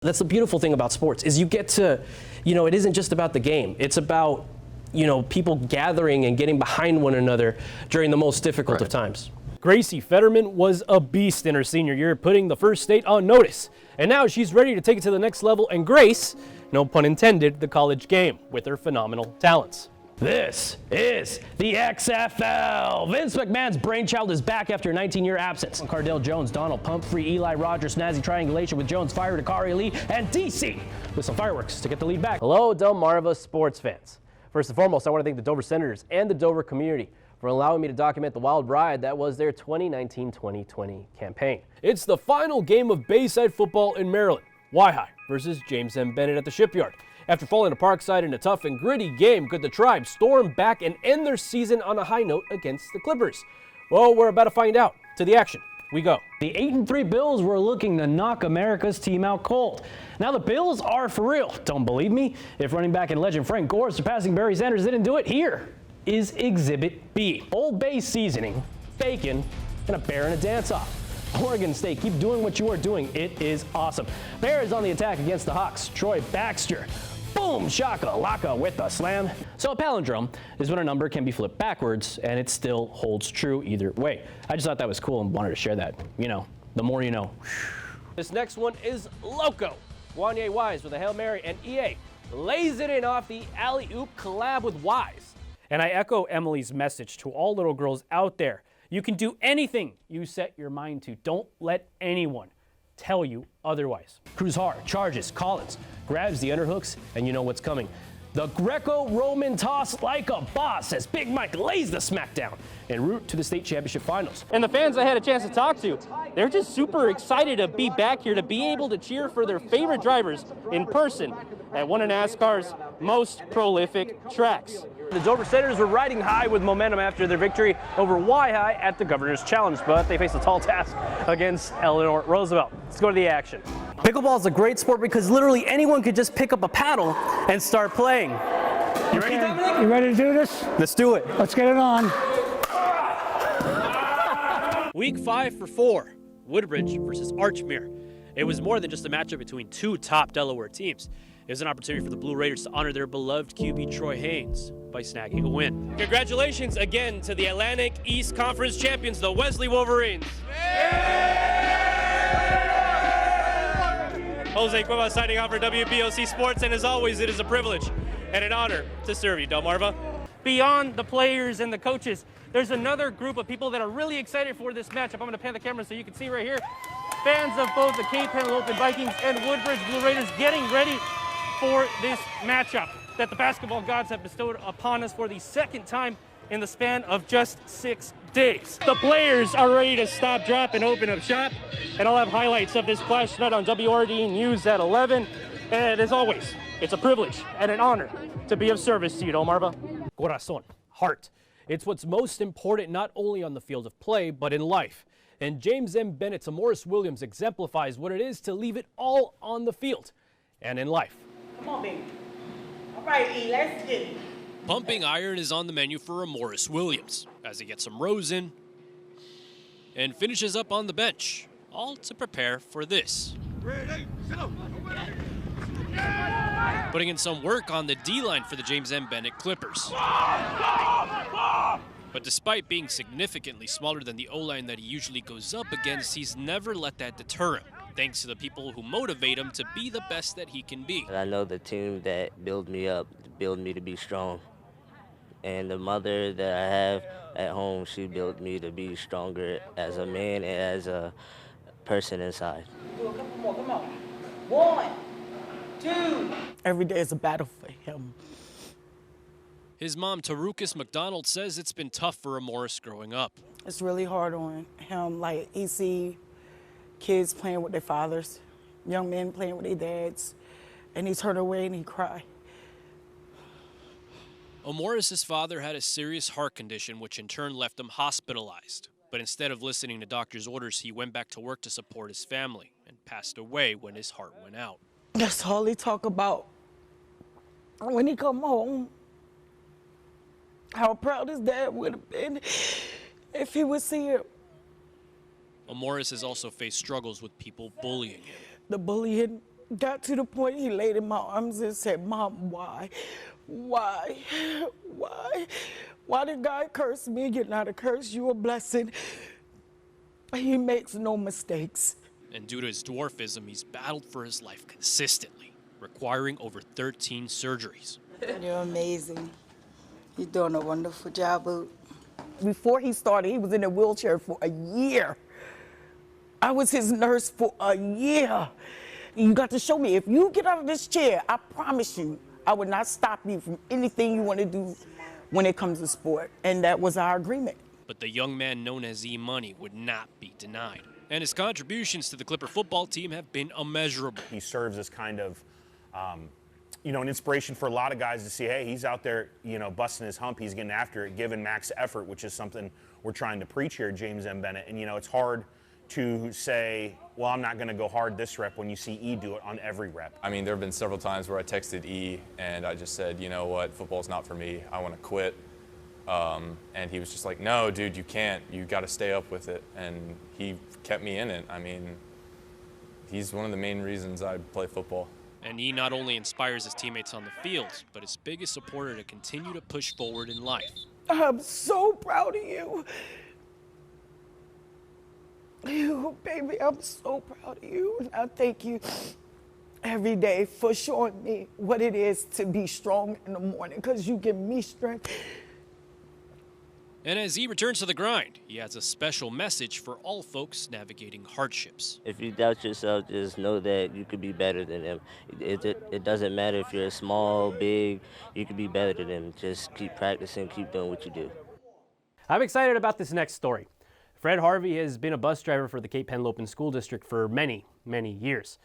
That's the beautiful thing about sports is you get to, it isn't just about the game. It's about, people gathering and getting behind one another during the most difficult of times. Gracie Fetterman was a beast in her senior year, putting the first state on notice. And now she's ready to take it to the next level and grace, no pun intended, the college game with her phenomenal talents. This is the XFL. Vince McMahon's brainchild is back after a 19-year absence. Cardell Jones, Donald Pumphrey, Eli Rogers, snazzy triangulation with Jones, fired Akari Lee, and DC with some fireworks to get the lead back. Hello, Delmarva sports fans. First and foremost, I want to thank the Dover Senators and the Dover community for allowing me to document the wild ride that was their 2019-2020 campaign. It's the final game of Bayside football in Maryland. Y-High versus James M. Bennett at the Shipyard. After falling to Parkside in a tough and gritty game, could the Tribe storm back and end their season on a high note against the Clippers? Well, we're about to find out. To the action we go. The 8-3 Bills were looking to knock America's team out cold. Now the Bills are for real. Don't believe me? If running back and legend Frank Gore surpassing Barry Sanders didn't do it, here is Exhibit B. Old Bay seasoning, bacon, and a bear in a dance-off. Oregon State, keep doing what you are doing. It is awesome. Bear is on the attack against the Hawks. Troy Baxter. Boom, shaka, laka with the slam. So a palindrome is when a number can be flipped backwards and it still holds true either way. I just thought that was cool and wanted to share that. The more you know. This next one is Loco. Wanye Wise with a Hail Mary, and EA lays it in off the alley-oop collab with Wise. And I echo Emily's message to all little girls out there. You can do anything you set your mind to. Don't let anyone tell you otherwise. Cruz hard, charges, Collins, grabs the underhooks, and you know what's coming. The Greco-Roman toss like a boss as Big Mike lays the smackdown en route to the state championship finals. And the fans I had a chance to talk to, they're just super excited to be back here, to be able to cheer for their favorite drivers in person at one of NASCAR's most prolific tracks. The Dover Senators were riding high with momentum after their victory over Y-High at the Governor's Challenge, but they faced a tall task against Eleanor Roosevelt. Let's go to the action. Pickleball is a great sport because literally anyone could just pick up a paddle and start playing. You ready, Dominic? You ready to do this? Let's do it. Let's get it on. Week 5 for 4, Woodbridge versus Archmere. It was more than just a matchup between two top Delaware teams. It was an opportunity for the Blue Raiders to honor their beloved QB Troy Haynes by snagging a win. Congratulations again to the Atlantic East Conference champions, the Wesley Wolverines. José Cuevas signing off for WBOC Sports, and as always, it is a privilege and an honor to serve you, Delmarva. Beyond the players and the coaches, there's another group of people that are really excited for this matchup. I'm going to pan the camera so you can see right here. Fans of both the Cape Henlopen Vikings and Woodbridge Blue Raiders getting ready for this matchup that the basketball gods have bestowed upon us for the second time in the span of just 6 days. The players are ready to stop, drop, and open up shop, and I'll have highlights of this flash tonight on WRD News at 11. And as always, it's a privilege and an honor to be of service to you, Delmarva. Corazón, heart. It's what's most important not only on the field of play, but in life. And James M. Bennett's Morris Williams exemplifies what it is to leave it all on the field and in life. Come on, baby. All right, E, let's get it. Pumping iron is on the menu for Morris Williams as he gets some rows in and finishes up on the bench, all to prepare for this. Putting in some work on the D-line for the James M. Bennett Clippers. But despite being significantly smaller than the O-line that he usually goes up against, he's never let that deter him, thanks to the people who motivate him to be the best that he can be. I know the team that build me up, build me to be strong. And the mother that I have at home, she built me to be stronger as a man and as a person inside. Do a couple more, come on. 1, 2. Every day is a battle for him. His mom, Tarukas McDonald, says it's been tough for Morris growing up. It's really hard on him. Like, he see kids playing with their fathers, young men playing with their dads, and he turn away and he cry. Morris's father had a serious heart condition, which in turn left him hospitalized. But instead of listening to doctor's orders, he went back to work to support his family and passed away when his heart went out. That's all he talk about. When he come home, how proud his dad would have been if he would see him. Morris has also faced struggles with people bullying him. The bullying got to the point he laid in my arms and said, "Mom, why? Why? Why? Why did God curse me? You're not a curse, you're a blessing." He makes no mistakes. And due to his dwarfism, he's battled for his life consistently, requiring over 13 surgeries. You're amazing. You're doing a wonderful job, Boot. Before he started, he was in a wheelchair for a year. I was his nurse for a year. You got to show me, if you get out of this chair, I promise you, I would not stop you from anything you want to do when it comes to sport. And that was our agreement. But the young man known as E-Money would not be denied. And his contributions to the Clipper football team have been immeasurable. He serves as kind of, an inspiration for a lot of guys to see, hey, he's out there, busting his hump, he's getting after it, giving max effort, which is something we're trying to preach here, James M. Bennett. And, it's hard to say, well, I'm not going to go hard this rep when you see E do it on every rep. I mean, there have been several times where I texted E and I just said, you know what, football's not for me, I want to quit. And he was just like, no, dude, you can't. You got to stay up with it. And he kept me in it. I mean, he's one of the main reasons I play football. And he not only inspires his teammates on the field, but his biggest supporter to continue to push forward in life. I'm so proud of you. You, baby, I'm so proud of you. And I thank you every day for showing me what it is to be strong in the morning, because you give me strength. And as he returns to the grind, he has a special message for all folks navigating hardships. If you doubt yourself, just know that you could be better than them. It doesn't matter if you're small, big, you could be better than them. Just keep practicing, keep doing what you do. I'm excited about this next story. Fred Harvey has been a bus driver for the Cape Henlopen School District for many, many years.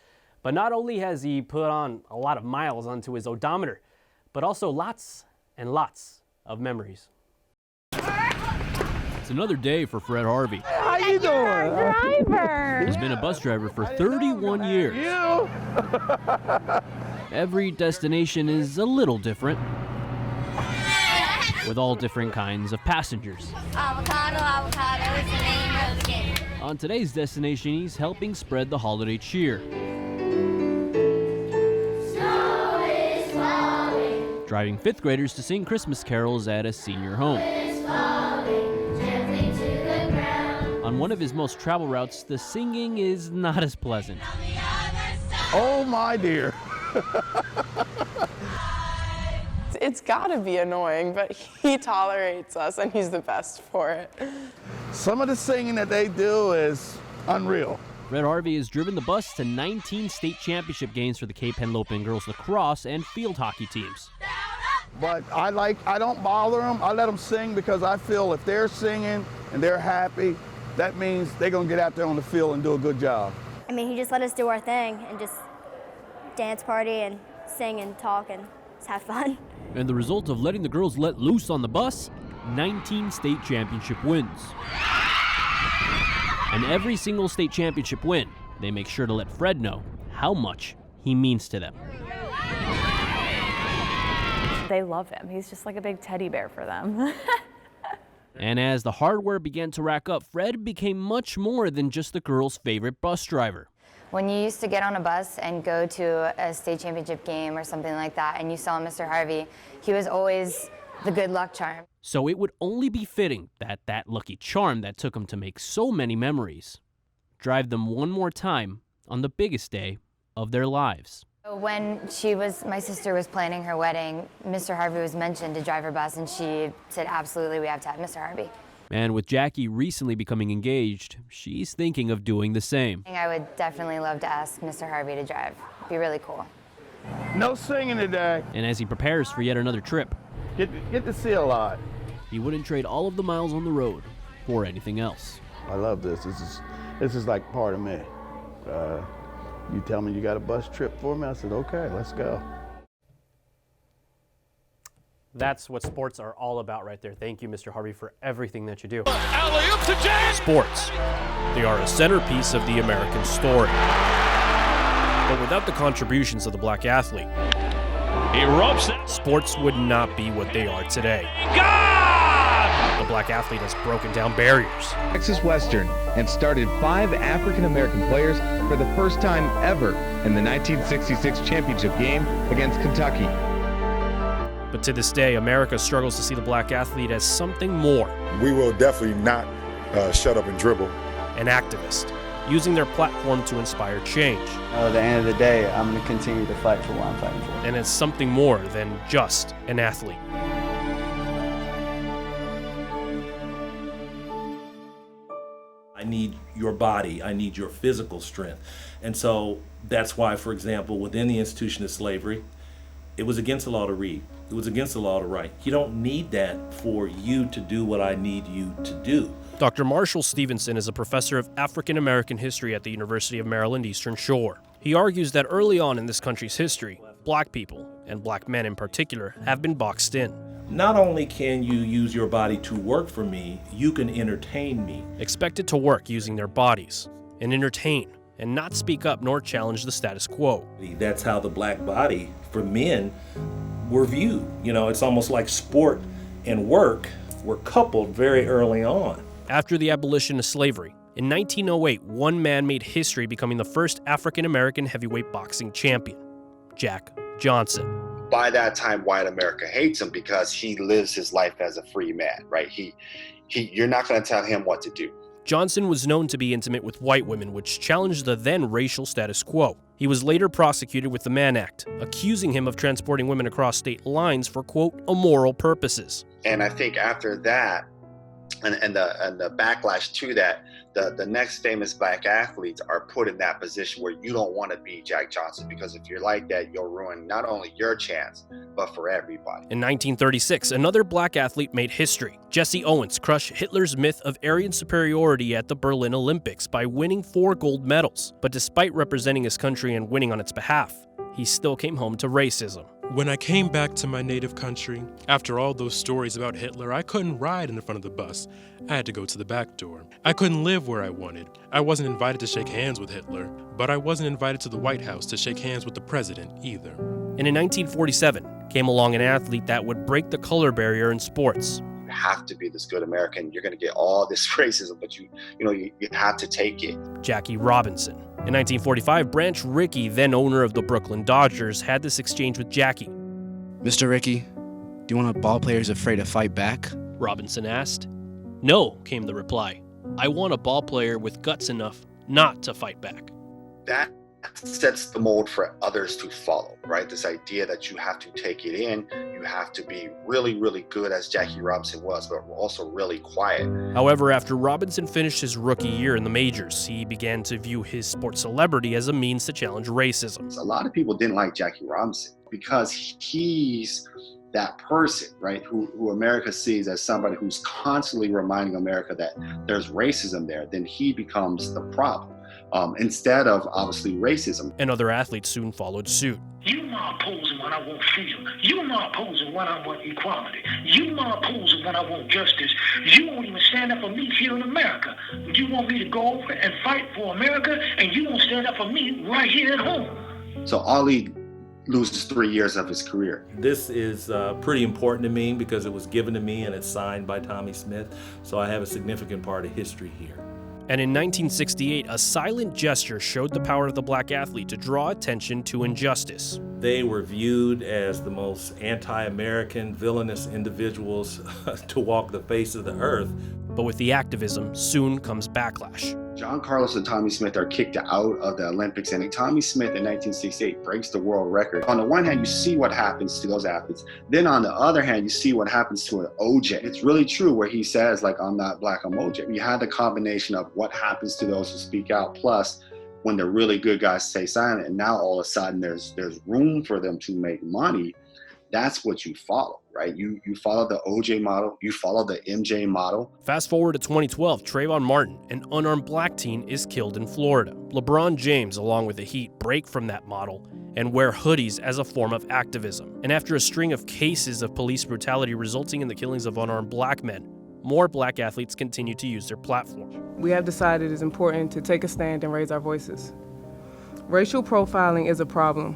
But not only has he put on a lot of miles onto his odometer, but also lots and lots of memories. It's another day for Fred Harvey. How you doing? Driver. He's been a bus driver for 31 years. Every destination is a little different, with all different kinds of passengers. Avocado is the name of the game. On today's destination, he's helping spread the holiday cheer. Snow is falling. Driving fifth graders to sing Christmas carols at a senior home. On one of his most travel routes, the singing is not as pleasant. Oh my dear. It's gotta be annoying, but he tolerates us and he's the best for it. Some of the singing that they do is unreal. Fred Harvey has driven the bus to 19 state championship games for the Cape Henlopen girls lacrosse and field hockey teams. But I don't bother them. I let them sing because I feel if they're singing and they're happy, that means they're gonna get out there on the field and do a good job. I mean, he just let us do our thing and just dance party and sing and talk and just have fun. And the result of letting the girls let loose on the bus, 19 state championship wins. And every single state championship win, they make sure to let Fred know how much he means to them. They love him. He's just like a big teddy bear for them. And as the hardware began to rack up, Fred became much more than just the girls' favorite bus driver. When you used to get on a bus and go to a state championship game or something like that, and you saw Mr. Harvey, he was always the good luck charm. So it would only be fitting that that lucky charm that took him to make so many memories drive them one more time on the biggest day of their lives. When my sister was planning her wedding, Mr. Harvey was mentioned to drive her bus, and she said, absolutely, we have to have Mr. Harvey. And with Jackie recently becoming engaged, she's thinking of doing the same. I would definitely love to ask Mr. Harvey to drive. It'd be really cool. No singing today. And as he prepares for yet another trip, get to see a lot. He wouldn't trade all of the miles on the road for anything else. I love this. This is like part of me. You tell me you got a bus trip for me, I said, okay, let's go. That's what sports are all about right there. Thank you, Mr. Harvey, for everything that you do. Alley-oop to James! Sports. They are a centerpiece of the American story. But without the contributions of the black athlete, sports would not be what they are today. God! The black athlete has broken down barriers. Texas Western and started 5 African-American players for the first time ever in the 1966 championship game against Kentucky. But to this day, America struggles to see the black athlete as something more. We will definitely not shut up and dribble. An activist, using their platform to inspire change. At the end of the day, I'm going to continue to fight for what I'm fighting for. And as something more than just an athlete. I need your body, I need your physical strength. And so that's why, for example, within the institution of slavery, it was against the law to read. It was against the law to write. You don't need that for you to do what I need you to do. Dr. Marshall Stevenson is a professor of African American history at the University of Maryland Eastern Shore. He argues that early on in this country's history, black people, and black men in particular, have been boxed in. Not only can you use your body to work for me, you can entertain me. Expected to work using their bodies and entertain and not speak up nor challenge the status quo. That's how the black body, for men, were viewed. You know, it's almost like sport and work were coupled very early on. After the abolition of slavery, in 1908, one man made history becoming the first African-American heavyweight boxing champion, Jack Johnson. By that time, white America hates him because he lives his life as a free man, right? You're not going to tell him what to do. Johnson was known to be intimate with white women, which challenged the then racial status quo. He was later prosecuted with the Mann Act, accusing him of transporting women across state lines for, quote, immoral purposes. And I think after that, and the backlash to that, the next famous black athletes are put in that position where you don't want to be Jack Johnson, because if you're like that, you'll ruin not only your chance, but for everybody. In 1936, another black athlete made history. José Owens crushed Hitler's myth of Aryan superiority at the Berlin Olympics by winning 4 gold medals. But despite representing his country and winning on its behalf, he still came home to racism. When I came back to my native country, after all those stories about Hitler, I couldn't ride in the front of the bus. I had to go to the back door. I couldn't live where I wanted. I wasn't invited to shake hands with Hitler, but I wasn't invited to the White House to shake hands with the president either. And in 1947, came along an athlete that would break the color barrier in sports. You have to be this good American. You're going to get all this racism, but you have to take it. Jackie Robinson. In 1945, Branch Rickey, then owner of the Brooklyn Dodgers, had this exchange with Jackie. Mr. Rickey, do you want a ball player who's afraid to fight back? Robinson asked. No, came the reply. I want a ball player with guts enough not to fight back. That sets the mold for others to follow, right? This idea that you have to take it in, you have to be really, really good, as Jackie Robinson was, but also really quiet. However, after Robinson finished his rookie year in the majors, he began to view his sports celebrity as a means to challenge racism. A lot of people didn't like Jackie Robinson because he's that person, right, who America sees as somebody who's constantly reminding America that there's racism there. Then he becomes the problem. Instead of obviously racism. And other athletes soon followed suit. You not opposing when I want freedom. You not opposing when I want equality. You not opposing when I want justice. You won't even stand up for me here in America. You want me to go over and fight for America, and you won't stand up for me right here at home. So Ali loses 3 years of his career. This is pretty important to me because it was given to me and it's signed by Tommie Smith, so I have a significant part of history here. And in 1968, a silent gesture showed the power of the black athlete to draw attention to injustice. They were viewed as the most anti-American, villainous individuals to walk the face of the earth. But with the activism, soon comes backlash. John Carlos and Tommie Smith are kicked out of the Olympics, and Tommie Smith in 1968 breaks the world record. On the one hand, you see what happens to those athletes. Then on the other hand, you see what happens to an OJ. It's really true where he says, like, I'm not black, I'm OJ. You have the combination of what happens to those who speak out, plus when the really good guys stay silent, and now all of a sudden there's room for them to make money. That's what you follow, right? You follow the OJ model, you follow the MJ model. Fast forward to 2012, Trayvon Martin, an unarmed black teen, is killed in Florida. LeBron James, along with the Heat, break from that model and wear hoodies as a form of activism. And after a string of cases of police brutality resulting in the killings of unarmed black men, more black athletes continue to use their platform. We have decided it's important to take a stand and raise our voices. Racial profiling is a problem.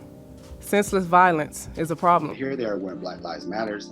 senseless violence is a problem. Here they are wearing Black Lives Matters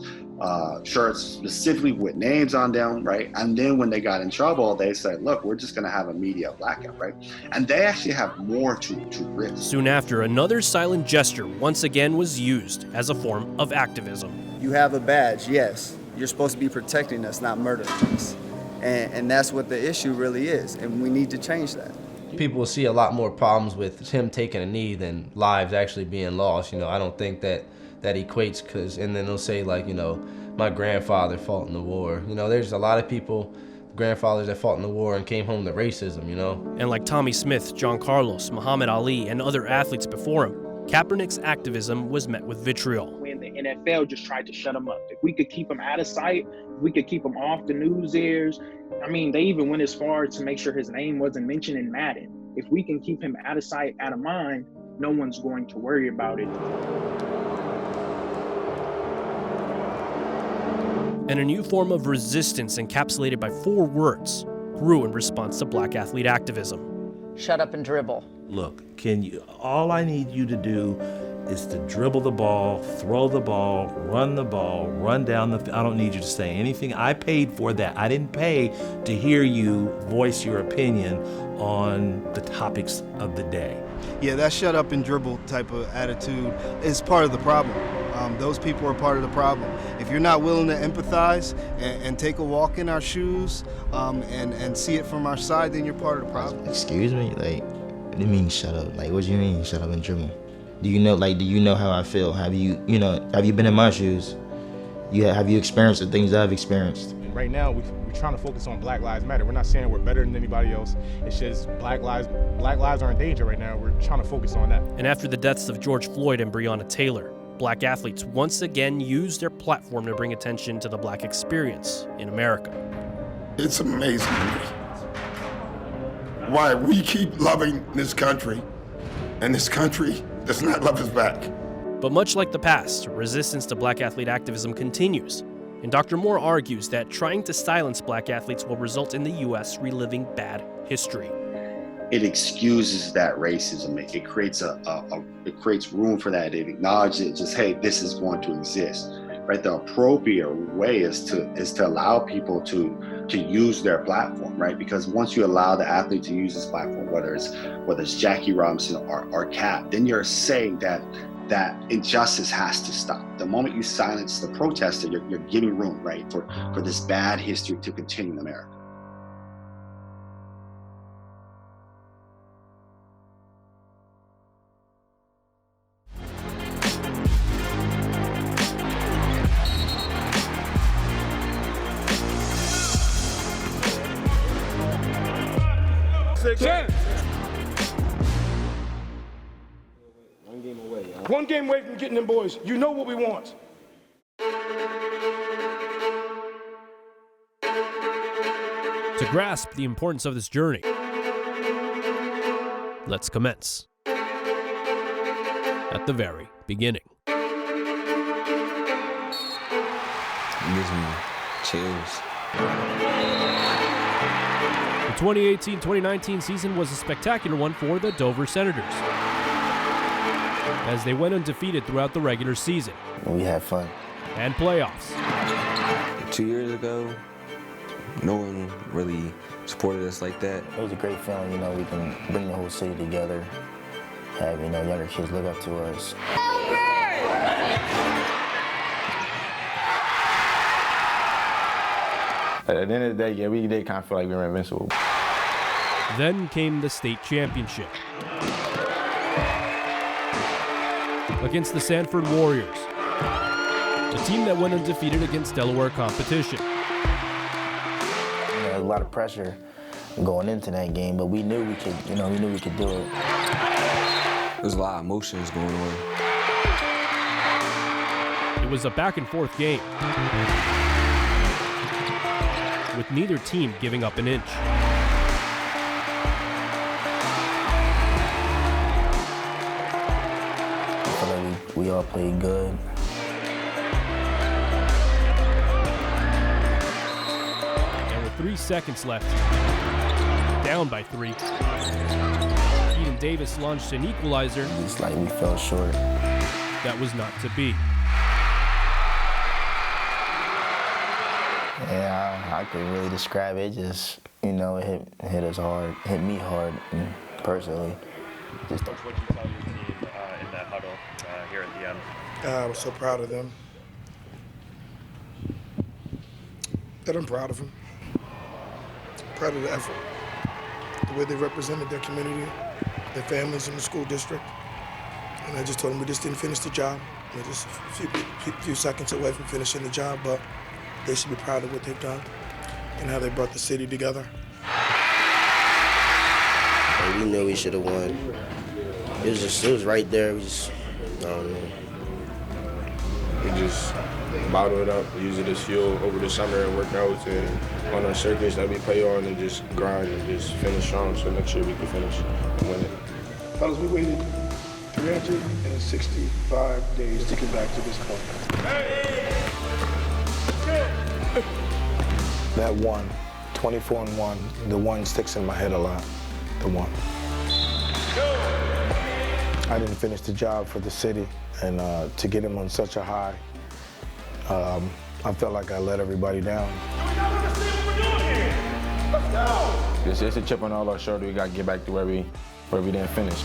shirts specifically with names on them, right? And then when they got in trouble, they said, look, we're just gonna have a media blackout, right? And they actually have more to risk. Soon after, another silent gesture once again was used as a form of activism. You have a badge, yes. You're supposed to be protecting us, not murdering us. And that's what the issue really is, and we need to change that. People will see a lot more problems with him taking a knee than lives actually being lost. You know, I don't think that equates, and then they'll say, like, you know, my grandfather fought in the war. You know, there's a lot of people, grandfathers that fought in the war and came home to racism, you know. And like Tommy Smith, John Carlos, Muhammad Ali, and other athletes before him, Kaepernick's activism was met with vitriol. When the NFL just tried to shut him up. If we could keep him out of sight, if we could keep him off the news airs. I mean, they even went as far as to make sure his name wasn't mentioned in Madden. If we can keep him out of sight, out of mind, no one's going to worry about it. And a new form of resistance encapsulated by 4 words grew in response to black athlete activism. Shut up and dribble. Look, all I need you to do is to dribble the ball, throw the ball, run down the field. I don't need you to say anything. I paid for that. I didn't pay to hear you voice your opinion on the topics of the day. Yeah, that shut up and dribble type of attitude is part of the problem. Those people are part of the problem. If you're not willing to empathize and take a walk in our shoes and see it from our side, then you're part of the problem. Excuse me? Like, what do you mean shut up? Like, what do you mean shut up and dribble? Do you know how I feel? Have you been in my shoes? Have you experienced the things I've experienced? Right now, we're trying to focus on Black Lives Matter. We're not saying we're better than anybody else. It's just black lives are in danger right now. We're trying to focus on that. And after the deaths of George Floyd and Breonna Taylor, black athletes once again used their platform to bring attention to the black experience in America. It's amazing to me why we keep loving this country, and this country does not love us back. But much like the past, resistance to black athlete activism continues. And Dr. Moore argues that trying to silence black athletes will result in the U.S. reliving bad history. It excuses that racism. It creates it creates room for that. It acknowledges it. Just, hey, this is going to exist, right? The appropriate way is to allow people to use their platform, right? Because once you allow the athlete to use this platform, whether it's Jackie Robinson or Cap, then you're saying that injustice has to stop. The moment you silence the protester, you're giving room, right, for this bad history to continue in America. One game away from getting them boys. You know what we want. To grasp the importance of this journey, let's commence at the very beginning. It gives me chills. The 2018-2019 season was a spectacular one for the Dover Senators, as they went undefeated throughout the regular season. We had fun. And playoffs. 2 years ago, no one really supported us like that. It was a great feeling, you know, we can bring the whole city together, have, you know, younger kids look up to us. At the end of the day, yeah, we did kind of feel like we were invincible. Then came the state championship against the Sanford Warriors, a team that went undefeated against Delaware competition. There was a lot of pressure going into that game, but we knew we could, you know, we knew we could do it. There's a lot of emotions going on. It was a back and forth game, with neither team giving up an inch. I feel like we all played good. And with 3 seconds left, down by 3, Keaton Davis launched an equalizer. It's like we fell short. that was not to be. Yeah, I couldn't really describe it. Just, you know, it hit us hard, hit me hard, personally. What would you tell your team in that huddle here at the end? I was so proud of them. That I'm proud of them. Proud of the effort, the way they represented their community, their families in the school district. And I just told them we just didn't finish the job. We're just a few seconds away from finishing the job, but they should be proud of what they've done and how they brought the city together. We knew we should have won. It was right there. We just, I don't know. We just bottle it up, use it as fuel over the summer and workouts and on our circuits that we play on, and just grind and just finish strong so next year we can finish and win it. Fellas, we waited 365 days to get back to this point. That one, 24-1, the one sticks in my head a lot, the one. I didn't finish the job for the city, and to get him on such a high, I felt like I let everybody down. It's a chip on all our shoulders. We got to get back to where we didn't finish.